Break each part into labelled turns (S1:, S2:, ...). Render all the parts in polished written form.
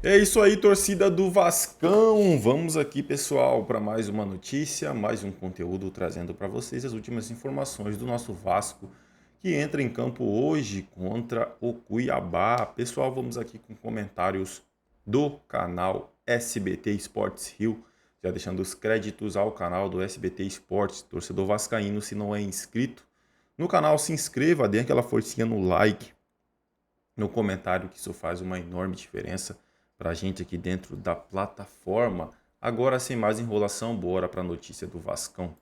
S1: É isso aí, torcida do Vascão. Vamos aqui, pessoal, para mais uma notícia, mais um conteúdo trazendo para vocês as últimas informações do nosso Vasco, que entra em campo hoje contra o Cuiabá. Pessoal, vamos aqui com comentários do canal SBT Esportes Rio, já deixando os créditos ao canal do SBT Esportes. Torcedor vascaíno, se não é inscrito no canal, se inscreva, dê aquela forcinha no like, no comentário, que isso faz uma enorme diferença para a gente aqui dentro da plataforma. Agora, sem mais enrolação, bora para a notícia do Vascão.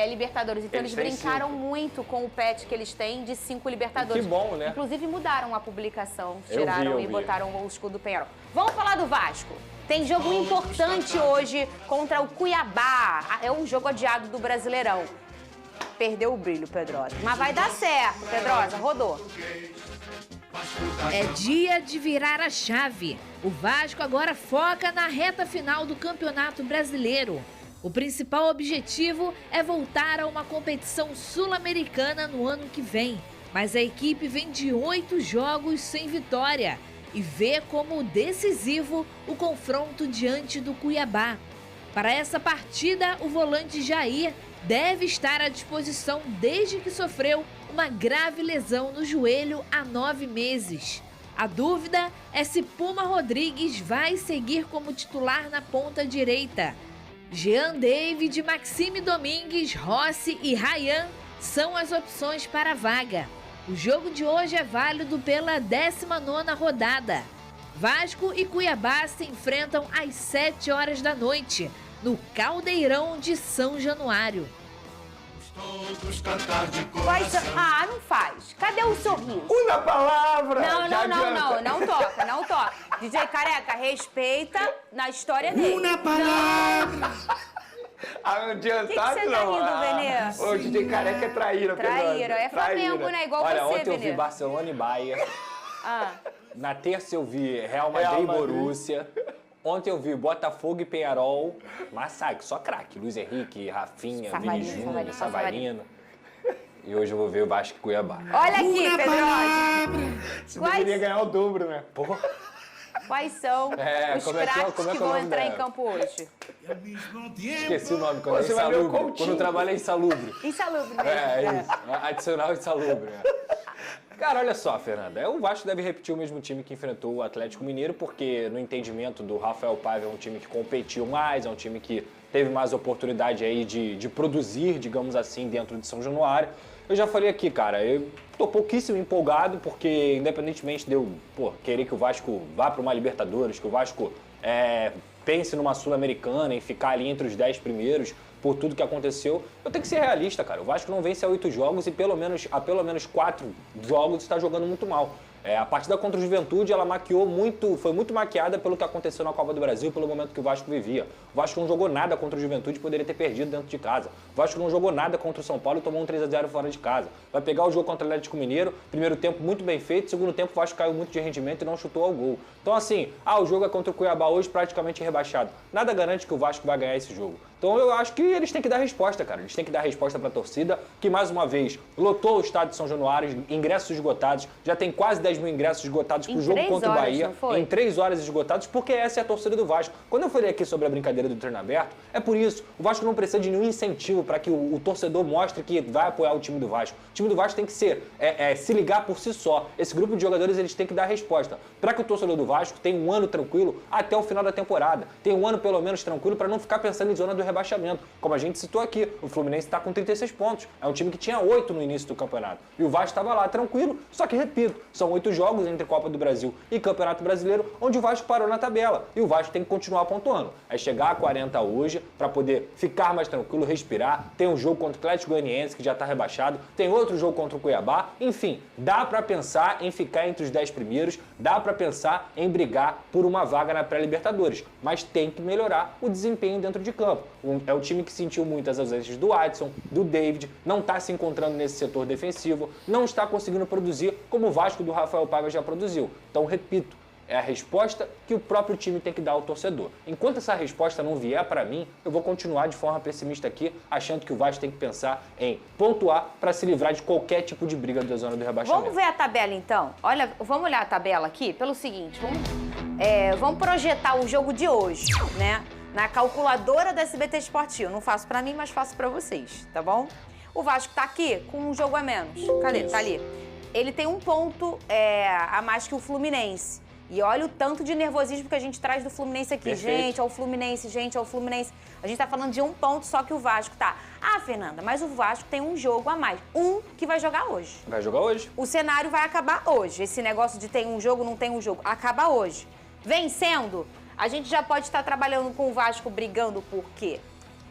S2: Libertadores. Então eles brincaram muito com o patch que eles têm de 5 Libertadores.
S3: Que bom, né?
S2: Inclusive mudaram a publicação,
S3: Eu
S2: tiraram
S3: vi.
S2: e botaram o escudo do Penharol. Vamos falar do Vasco. Tem jogo importante hoje contra o Cuiabá. É um jogo adiado do Brasileirão. Perdeu o brilho, Pedrosa. Mas vai dar certo, Pedrosa. Rodou.
S4: É dia de virar a chave. O Vasco agora foca na reta final do Campeonato Brasileiro. O principal objetivo é voltar a uma competição sul-americana no ano que vem. Mas a equipe vem de 8 jogos sem vitória e vê como decisivo o confronto diante do Cuiabá. Para essa partida, o volante Jair deve estar à disposição desde que sofreu uma grave lesão no joelho há 9 meses. A dúvida é se Puma Rodrigues vai seguir como titular na ponta direita. Jean David, Maxime Domingues, Rossi e Ryan são as opções para a vaga. O jogo de hoje é válido pela 19ª rodada. Vasco e Cuiabá se enfrentam às 7 horas da noite, no Caldeirão de São Januário.
S2: Não faz. Cadê o sorriso?
S3: Uma palavra!
S2: Não toca. DJ Careca, respeita na história dele.
S3: Uma palavra!
S2: Que
S3: Adiantado
S2: você tá rindo, Venê?
S3: O DJ Careca é traíra,
S2: Traíra, é Flamengo, né? Igual
S3: Olha,
S2: você,
S3: ontem eu
S2: Venê.
S3: vi Barcelona e Bayern. Na terça eu vi Real Madrid e Borussia. Ontem eu vi Botafogo e Penharol. Massacre, só craque. Luiz Henrique, Rafinha, Vini Júnior, Savarino. E hoje eu vou ver o Vasco e Cuiabá.
S2: Olha aqui, Pedrosa.
S3: Você deveria ganhar o dobro, né? Porra.
S2: Quais são os craques que vão entrar em campo hoje?
S3: Esqueci o nome, quando
S5: Você
S3: é
S5: vai ver o
S3: insalubre.
S5: Coutinho.
S3: Quando eu trabalho é insalubre.
S2: Insalubre, né?
S3: É isso. Adicional insalubre. Cara, olha só, Fernanda. O Vasco deve repetir o mesmo time que enfrentou o Atlético Mineiro, porque no entendimento do Rafael Paiva é um time que competiu mais, é um time que teve mais oportunidade aí de produzir, digamos assim, dentro de São Januário. Eu já falei aqui, cara, eu tô pouquíssimo empolgado, porque independentemente de eu querer que o Vasco vá para uma Libertadores, que o Vasco pense numa Sul-Americana e ficar ali entre os 10 primeiros, por tudo que aconteceu, eu tenho que ser realista, cara. O Vasco não vence há 8 jogos e há pelo menos 4 jogos está jogando muito mal. A partida contra o Juventude, ela foi muito maquiada pelo que aconteceu na Copa do Brasil, pelo momento que o Vasco vivia. O Vasco não jogou nada contra o Juventude, poderia ter perdido dentro de casa. O Vasco não jogou nada contra o São Paulo e tomou um 3-0 fora de casa. Vai pegar o jogo contra o Atlético Mineiro, primeiro tempo muito bem feito, segundo tempo o Vasco caiu muito de rendimento e não chutou ao gol. Então assim, o jogo é contra o Cuiabá hoje praticamente rebaixado. Nada garante que o Vasco vai ganhar esse jogo. Então eu acho que eles têm que dar resposta, cara. Eles têm que dar resposta para a torcida, que mais uma vez lotou o estádio de São Januário, ingressos esgotados, já tem quase 10 mil ingressos esgotados pro jogo contra o Bahia. Em 3 horas esgotados, porque essa é a torcida do Vasco. Quando eu falei aqui sobre a brincadeira do treino aberto, é por isso. O Vasco não precisa de nenhum incentivo para que o torcedor mostre que vai apoiar o time do Vasco. O time do Vasco tem que se ligar por si só. Esse grupo de jogadores, eles têm que dar resposta. Para que o torcedor do Vasco tenha um ano tranquilo até o final da temporada. Tenha um ano pelo menos tranquilo para não ficar pensando em zona do rebaixamento. Como a gente citou aqui, o Fluminense está com 36 pontos. É um time que tinha 8 no início do campeonato. E o Vasco estava lá tranquilo, só que, repito, são 8 jogos entre Copa do Brasil e Campeonato Brasileiro, onde o Vasco parou na tabela. E o Vasco tem que continuar pontuando. É chegar a 40 hoje para poder ficar mais tranquilo, respirar. Tem um jogo contra o Atlético Goianiense, que já está rebaixado. Tem outro jogo contra o Cuiabá. Enfim, dá para pensar em ficar entre os 10 primeiros. Dá para pensar em brigar por uma vaga na pré-Libertadores. Mas tem que melhorar o desempenho dentro de campo. É o time que sentiu muitas ausências do Adson, do David, não está se encontrando nesse setor defensivo, não está conseguindo produzir como o Vasco do Rafael Paiva já produziu. Então, repito, É a resposta que o próprio time tem que dar ao torcedor. Enquanto essa resposta não vier para mim, eu vou continuar de forma pessimista aqui, achando que o Vasco tem que pensar em pontuar para se livrar de qualquer tipo de briga da zona do rebaixamento.
S2: Vamos ver a tabela, então? Olha, vamos olhar a tabela aqui pelo seguinte, vamos projetar o jogo de hoje, né? Na calculadora da SBT Esportivo. Não faço pra mim, mas faço pra vocês, tá bom? O Vasco tá aqui com um jogo a menos. Cadê? Tá ali. Ele tem um ponto a mais que o Fluminense. E olha o tanto de nervosismo que a gente traz do Fluminense aqui.
S3: Perfeito.
S2: Gente, ó o Fluminense, gente, ó o Fluminense. A gente tá falando de um ponto só que o Vasco tá. Ah, Fernanda, mas o Vasco tem um jogo a mais. Um que vai jogar hoje.
S3: Vai jogar hoje.
S2: O cenário vai acabar hoje. Esse negócio de tem um jogo, não tem um jogo. Acaba hoje. Vencendo, a gente já pode estar trabalhando com o Vasco brigando por quê?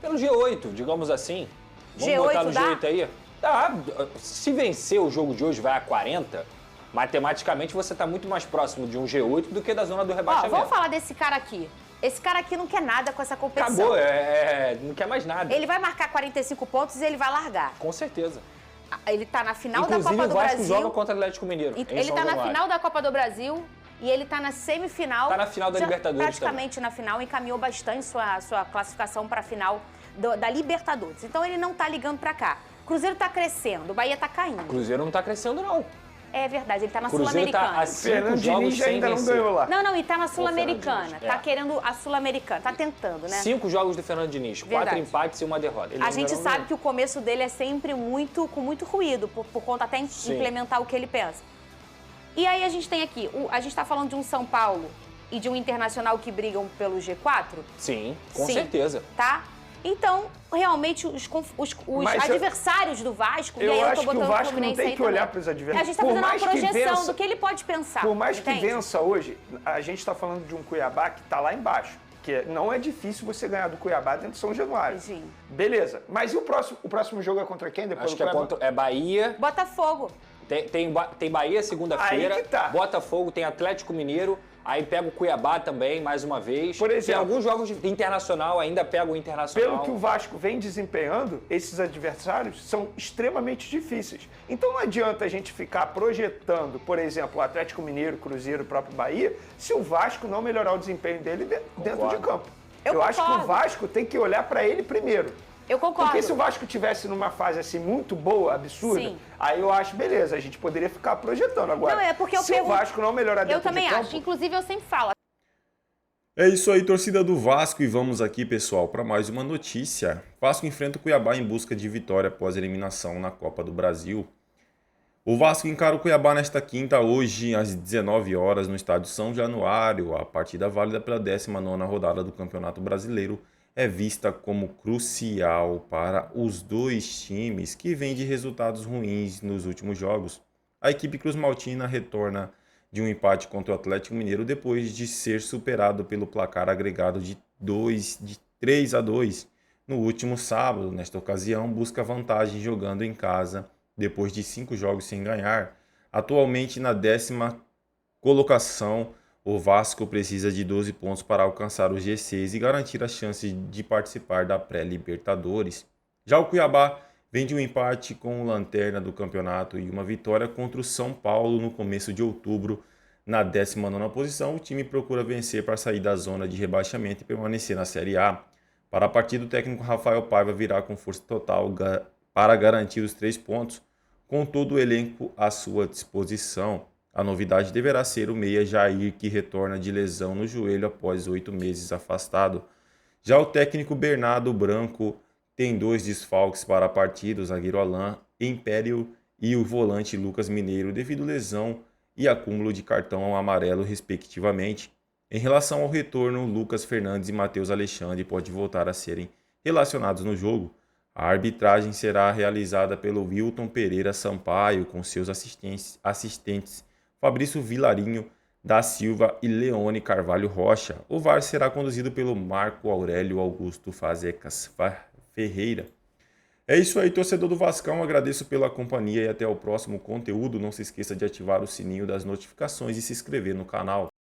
S3: Pelo G8, digamos assim. Vamos
S2: G8
S3: botar no
S2: dá?
S3: G8 aí? Tá, se vencer o jogo de hoje vai a 40, matematicamente você está muito mais próximo de um G8 do que da zona do
S2: Ó,
S3: rebaixamento.
S2: vamos falar desse cara aqui. Esse cara aqui não quer nada com essa competição.
S3: Acabou, não quer mais nada.
S2: Ele vai marcar 45 pontos e ele vai largar.
S3: Com certeza.
S2: Ele tá na final
S3: Inclusive,
S2: da Copa
S3: o
S2: do
S3: Vasco
S2: Brasil.
S3: joga contra o Atlético Mineiro.
S2: Ele tá na final da Copa do Brasil e ele tá na semifinal.
S3: Tá na final da
S2: já
S3: Libertadores
S2: praticamente na final, encaminhou bastante sua classificação para a final da Libertadores. Então ele não tá ligando para cá. Cruzeiro tá crescendo, o Bahia tá caindo.
S3: O Cruzeiro não tá crescendo, não.
S2: É verdade, ele tá na
S3: O Cruzeiro tá
S2: Sul-Americana.
S3: a 5
S5: Fernando
S3: jogos
S5: Diniz
S3: sem
S5: ainda não
S3: vencer.
S5: ganhou lá.
S2: Não, e tá na Sul-Americana.
S3: Diniz,
S2: Tá
S3: é.
S2: querendo a Sul-Americana, tá tentando, né?
S3: 5 jogos do Fernando Diniz, 4
S2: Verdade.
S3: empates e uma derrota.
S2: A gente sabe que o começo dele é sempre com muito ruído, por conta até
S3: Sim.
S2: implementar o que ele pensa. E aí a gente tem aqui, a gente tá falando de um São Paulo e de um Internacional que brigam pelo G4,
S3: Sim, com
S2: Sim.
S3: certeza.
S2: tá? Então, realmente, os
S5: Mas
S2: adversários do Vasco, e
S5: Eu
S2: aí eu tô
S5: acho que o
S2: botando
S5: Vasco não
S2: Fluminense
S5: tem
S2: aí
S5: que olhar
S2: também.
S5: para os adversários.
S2: A gente tá
S5: Por
S2: fazendo uma
S5: mais que
S2: projeção
S5: vença-
S2: do que ele pode pensar.
S5: Por mais que
S2: entende?
S5: vença hoje, a gente está falando de um Cuiabá que está lá embaixo. Que não é difícil você ganhar do Cuiabá dentro de São Januário.
S2: Sim.
S5: Beleza. Mas e o próximo jogo é contra quem depois
S3: Acho
S5: do
S3: que é,
S5: Cuiabá?
S3: contra, é Bahia.
S2: Botafogo.
S3: Tem Bahia segunda-feira,
S5: Aí que tá.
S3: Botafogo, tem Atlético Mineiro, aí pega o Cuiabá também, mais uma vez.
S5: Por exemplo,
S3: tem alguns jogos de Internacional, ainda pega o Internacional.
S5: Pelo que o Vasco vem desempenhando, esses adversários são extremamente difíceis. Então não adianta a gente ficar projetando, por exemplo, o Atlético Mineiro, Cruzeiro, o próprio Bahia, se o Vasco não melhorar o desempenho dele dentro de campo.
S2: Eu
S5: acho que
S2: concordo.
S5: o Vasco tem que olhar para ele primeiro.
S2: Eu concordo.
S5: Porque se o Vasco tivesse numa fase assim muito boa, absurda,
S2: Sim.
S5: aí eu acho, beleza, a gente poderia ficar projetando agora.
S2: Não, é porque eu
S5: se
S2: pergunto-
S5: o Vasco não melhorar dentro
S2: Eu também
S5: de campo,
S2: acho. Inclusive, eu sempre falo.
S1: É isso aí, torcida do Vasco, e vamos aqui, pessoal, para mais uma notícia. Vasco enfrenta o Cuiabá em busca de vitória após a eliminação na Copa do Brasil. O Vasco encara o Cuiabá nesta quinta, hoje, às 19 horas, no estádio São Januário. A partida válida pela 19ª rodada do Campeonato Brasileiro é vista como crucial para os dois times que vêm de resultados ruins nos últimos jogos. A equipe cruzmaltina retorna de um empate contra o Atlético Mineiro depois de ser superado pelo placar agregado de 3-2 no último sábado. Nesta ocasião, busca vantagem jogando em casa depois de 5 jogos sem ganhar. Atualmente na 10ª colocação, o Vasco precisa de 12 pontos para alcançar o G6 e garantir a chance de participar da pré-Libertadores. Já o Cuiabá vem de um empate com o lanterna do campeonato e uma vitória contra o São Paulo no começo de outubro. Na 19ª posição, o time procura vencer para sair da zona de rebaixamento e permanecer na Série A. Para a partida, o técnico Rafael Paiva virá com força total para garantir os 3 pontos, com todo o elenco à sua disposição. A novidade deverá ser o meia Jair, que retorna de lesão no joelho após 8 meses afastado. Já o técnico Bernardo Branco tem 2 desfalques para a partida, o zagueiro Alain Império e o volante Lucas Mineiro, devido à lesão e acúmulo de cartão amarelo, respectivamente. Em relação ao retorno, Lucas Fernandes e Matheus Alexandre podem voltar a serem relacionados no jogo. A arbitragem será realizada pelo Wilton Pereira Sampaio, com seus assistentes Fabrício Vilarinho da Silva e Leone Carvalho Rocha. O VAR será conduzido pelo Marco Aurélio Augusto Fazecas Ferreira. É isso aí, torcedor do Vascão. Agradeço pela companhia e até o próximo conteúdo. Não se esqueça de ativar o sininho das notificações e se inscrever no canal.